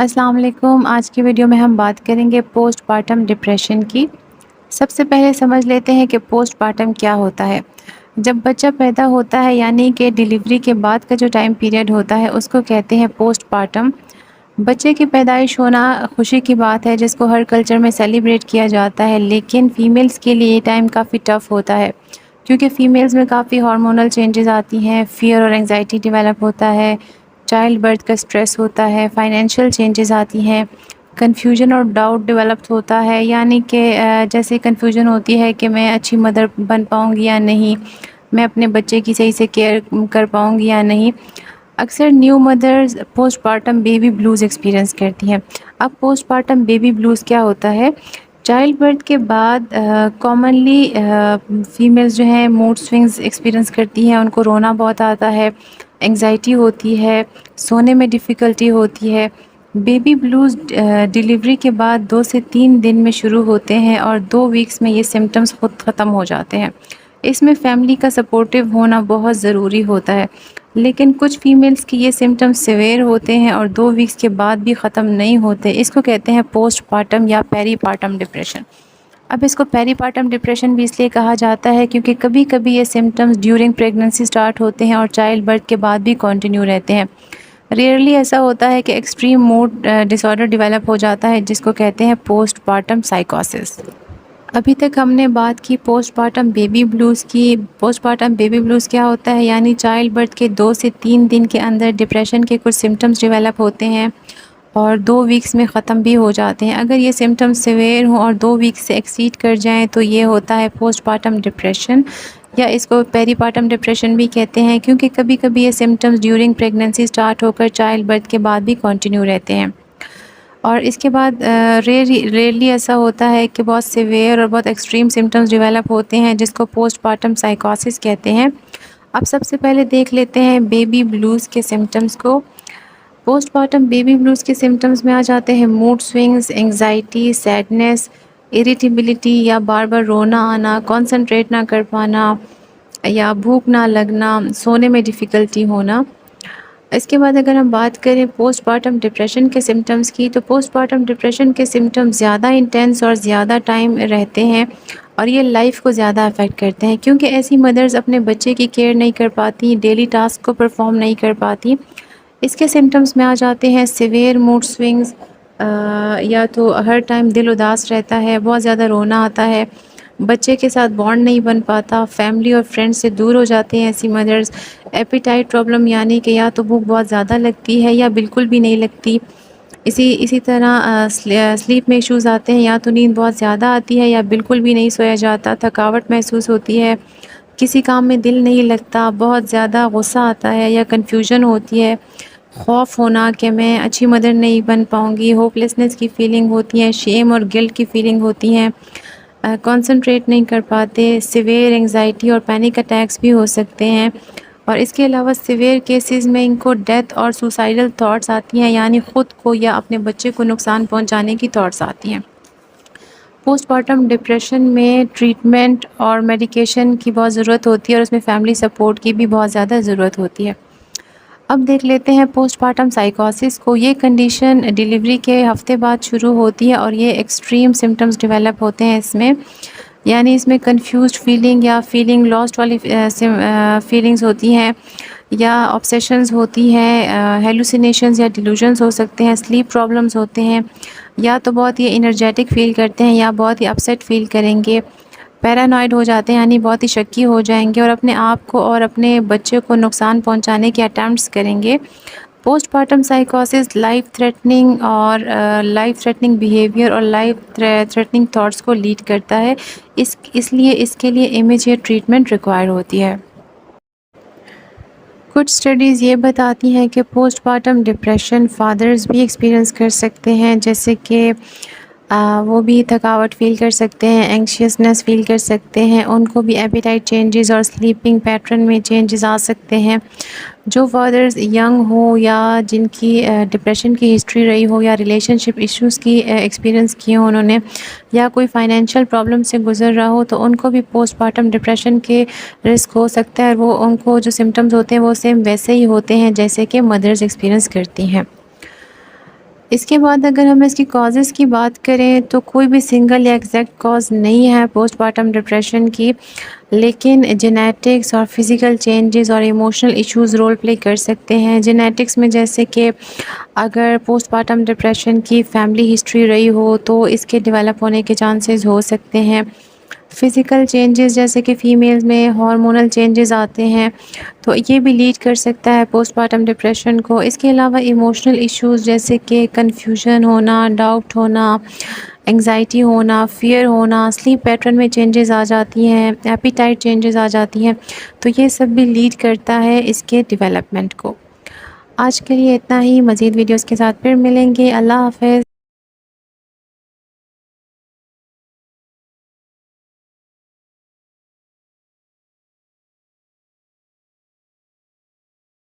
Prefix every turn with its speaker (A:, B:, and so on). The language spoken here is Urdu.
A: السلام علیکم۔ آج کی ویڈیو میں ہم بات کریں گے پوسٹ پارٹم ڈپریشن کی۔ سب سے پہلے سمجھ لیتے ہیں کہ پوسٹ پارٹم کیا ہوتا ہے۔ جب بچہ پیدا ہوتا ہے یعنی کہ ڈیلیوری کے بعد کا جو ٹائم پیریڈ ہوتا ہے اس کو کہتے ہیں پوسٹ پارٹم۔ بچے کی پیدائش ہونا خوشی کی بات ہے جس کو ہر کلچر میں سیلیبریٹ کیا جاتا ہے، لیکن فیمیلز کے لیے یہ ٹائم کافی ٹف ہوتا ہے کیونکہ فیمیلز میں کافی ہارمونل چینجز آتی ہیں، فیئر اور انگزائٹی ڈیولپ ہوتا ہے، چائلڈ برتھ کا سٹریس ہوتا ہے، فائنینشیل چینجز آتی ہیں، کنفیوژن اور ڈاؤٹ ڈیولپ ہوتا ہے، یعنی کہ جیسے کنفیوژن ہوتی ہے کہ میں اچھی مدر بن پاؤں گی یا نہیں، میں اپنے بچے کی صحیح سے کیئر کر پاؤں گی یا نہیں۔ اکثر new mothers postpartum baby blues experience کرتی ہیں۔ اب پوسٹ پارٹم بیبی بلوز کیا ہوتا ہے؟ چائلڈ برتھ کے بعد کامنلی فیمیلز جو ہیں موڈ سوئنگز ایکسپیرینس کرتی ہیں، ان کو رونا بہت آتا ہے، انگزائٹی ہوتی ہے، سونے میں ڈیفیکلٹی ہوتی ہے۔ بیبی بلوز ڈیلیوری کے بعد 2 سے 3 دن میں شروع ہوتے ہیں اور 2 ویکس میں یہ سمٹمز خود ختم ہو جاتے ہیں۔ اس میں فیملی کا سپورٹیو ہونا بہت ضروری ہوتا ہے، لیکن کچھ فیمیلز کی یہ سمٹمز سیویئر ہوتے ہیں اور 2 ویکس کے بعد بھی ختم نہیں ہوتے۔ اس کو کہتے ہیں پوسٹ پارٹم یا پیری پارٹم ڈپریشن۔ اب اس کو پیری پارٹم ڈپریشن بھی اس لیے کہا جاتا ہے کیونکہ کبھی کبھی یہ سمٹمز ڈیورنگ پریگننسی سٹارٹ ہوتے ہیں اور چائلڈ برتھ کے بعد بھی کنٹینیو رہتے ہیں۔ ریئرلی ایسا ہوتا ہے کہ ایکسٹریم موڈ ڈس آرڈر ڈیولپ ہو جاتا ہے جس کو کہتے ہیں پوسٹ پارٹم سائیکوسس۔ ابھی تک ہم نے بات کی پوسٹ پارٹم بیبی بلوز کی۔ پوسٹ پارٹم بیبی بلوز کیا ہوتا ہے؟ یعنی چائلڈ برتھ کے 2 سے 3 دن کے اندر ڈپریشن کے کچھ سمٹمز ڈیولپ ہوتے ہیں اور 2 ویکس میں ختم بھی ہو جاتے ہیں۔ اگر یہ سمٹمز سیویئر ہوں اور 2 ویکس سے ایکسیڈ کر جائیں تو یہ ہوتا ہے پوسٹ پارٹم ڈپریشن، یا اس کو پیری پارٹم ڈپریشن بھی کہتے ہیں کیونکہ کبھی کبھی یہ سمٹمز ڈیورنگ پریگننسی سٹارٹ ہو کر چائلڈ برتھ کے بعد بھی کنٹینیو رہتے ہیں۔ اور اس کے بعد ریئرلی ایسا ہوتا ہے کہ بہت سیویئر اور بہت ایکسٹریم سمٹمز ڈیولپ ہوتے ہیں جس کو پوسٹ پارٹم سائیکوسس کہتے ہیں۔ اب سب سے پہلے دیکھ لیتے ہیں بیبی بلوز کے سمٹمز کو۔ پوسٹ پارٹم بیبی بلوز کے سمٹمز میں آ جاتے ہیں mood swings, anxiety, sadness, irritability یا بار بار رونا آنا، کنسنٹریٹ نہ کر پانا یا بھوک نہ لگنا، سونے میں ڈیفیکلٹی ہونا۔ اس کے بعد اگر ہم بات کریں پوسٹ پارٹم ڈپریشن کے سمٹمز کی، تو پوسٹ پارٹم ڈپریشن کے سمٹمز زیادہ انٹینس اور زیادہ ٹائم رہتے ہیں اور یہ لائف کو زیادہ افیکٹ کرتے ہیں کیونکہ ایسی مدرز اپنے بچے کی کیئر نہیں کر پاتی، ڈیلی ٹاسک کو پرفارم نہیں کر پاتی۔ اس کے سمٹمز میں آ جاتے ہیں سیویئر موڈ سوئنگز، یا تو ہر ٹائم دل اداس رہتا ہے، بہت زیادہ رونا آتا ہے، بچے کے ساتھ بانڈ نہیں بن پاتا، فیملی اور فرینڈ سے دور ہو جاتے ہیں ایسی مدرز۔ ایپیٹائٹ پرابلم یعنی کہ یا تو بھوک بہت زیادہ لگتی ہے یا بالکل بھی نہیں لگتی۔ اسی طرح سلیپ میں ایشوز آتے ہیں، یا تو نیند بہت زیادہ آتی ہے یا بالکل بھی نہیں سویا جاتا، تھکاوٹ محسوس ہوتی ہے، کسی کام میں دل نہیں لگتا، بہت زیادہ غصہ آتا ہے یا کنفیوژن ہوتی ہے، خوف ہونا کہ میں اچھی مدر نہیں بن پاؤں گی، ہوپلیسنس کی فیلنگ ہوتی ہے، شیم اور گلٹ کی فیلنگ ہوتی ہیں، کنسنٹریٹ نہیں کر پاتے، سیویئر انگزائٹی اور پینک اٹیکس بھی ہو سکتے ہیں۔ اور اس کے علاوہ سیویئر کیسز میں ان کو ڈیتھ اور سوسائڈل تھاٹس آتی ہیں، یعنی خود کو یا اپنے بچے کو نقصان پہنچانے کی تھاٹس آتی ہیں۔ پوسٹ پارٹم ڈپریشن میں ٹریٹمنٹ اور میڈیکیشن کی بہت ضرورت ہوتی ہے اور اس میں فیملی سپورٹ کی بھی بہت زیادہ ضرورت ہوتی ہے۔ اب دیکھ لیتے ہیں پوسٹ پارٹم سائیکوسس کو۔ یہ کنڈیشن ڈیلیوری کے ہفتے بعد شروع ہوتی ہے اور یہ ایکسٹریم سمٹمز ڈیولپ ہوتے ہیں اس میں، یعنی اس میں کنفیوزڈ فیلنگ یا فیلنگ لاسٹ والی فیلنگز ہوتی ہیں، یا آبسیشنز ہوتی ہیں، ہیلوسینیشنز یا ڈیلوژنز ہو سکتے ہیں، سلیپ پرابلمز ہوتے ہیں، یا تو بہت ہی انرجیٹک فیل کرتے ہیں یا بہت ہی اپسیٹ فیل کریں گے، پیرانوائڈ ہو جاتے ہیں یعنی بہت ہی شکی ہو جائیں گے اور اپنے آپ کو اور اپنے بچے کو نقصان پہنچانے کے اٹیمپٹس کریں گے۔ پوسٹ پارٹم سائیکوسس لائف تھریٹننگ بیہیویئر اور لائف تھریٹننگ تھاٹس کو لیڈ کرتا ہے، اس لیے اس کے لیے امیجیٹ ٹریٹمنٹ ریکوائر ہوتی ہے۔ کچھ سٹڈیز یہ بتاتی ہیں کہ پوسٹ پارٹم ڈپریشن فادرز بھی ایکسپیرینس کر سکتے ہیں، جیسے کہ وہ بھی تھکاوٹ فیل کر سکتے ہیں، اینکشیسنس فیل کر سکتے ہیں، ان کو بھی ایپیٹائٹ چینجز اور سلیپنگ پیٹرن میں چینجز آ سکتے ہیں۔ جو فادرز ینگ ہو یا جن کی ڈپریشن کی ہسٹری رہی ہو یا ریلیشن شپ ایشوز کی ایکسپیرینس کیے ہوں انہوں نے، یا کوئی فائنینشیل پرابلم سے گزر رہا ہو، تو ان کو بھی پوسٹ پارٹم ڈپریشن کے رسک ہو سکتا ہے، اور وہ ان کو جو سمٹمز ہوتے ہیں وہ سیم ویسے ہی ہوتے ہیں جیسے کہ مدرز ایکسپیرینس کرتی ہیں۔ اس کے بعد اگر ہم اس کی کازز کی بات کریں تو کوئی بھی سنگل یا ایگزیکٹ کاز نہیں ہے پوسٹ پارٹم ڈپریشن کی، لیکن جینیٹکس اور فزیکل چینجز اور ایموشنل ایشوز رول پلے کر سکتے ہیں۔ جینیٹکس میں جیسے کہ اگر پوسٹ پارٹم ڈپریشن کی فیملی ہسٹری رہی ہو تو اس کے ڈیولپ ہونے کے چانسز ہو سکتے ہیں۔ فزیکل چینجز جیسے کہ فیمیلز میں ہارمونل چینجز آتے ہیں تو یہ بھی لیڈ کر سکتا ہے پوسٹ پارٹم ڈپریشن کو۔ اس کے علاوہ ایموشنل ایشوز جیسے کہ کنفیوژن ہونا، ڈاؤٹ ہونا، انگزائٹی ہونا، فیئر ہونا، سلیپ پیٹرن میں چینجز آ جاتی ہیں، ایپیٹائٹ چینجز آ جاتی ہیں، تو یہ سب بھی لیڈ کرتا ہے اس کے ڈیولپمنٹ کو۔ آج کے لیے اتنا ہی، مزید ویڈیوز کے ساتھ پھر ملیں گے۔ اللہ حافظ۔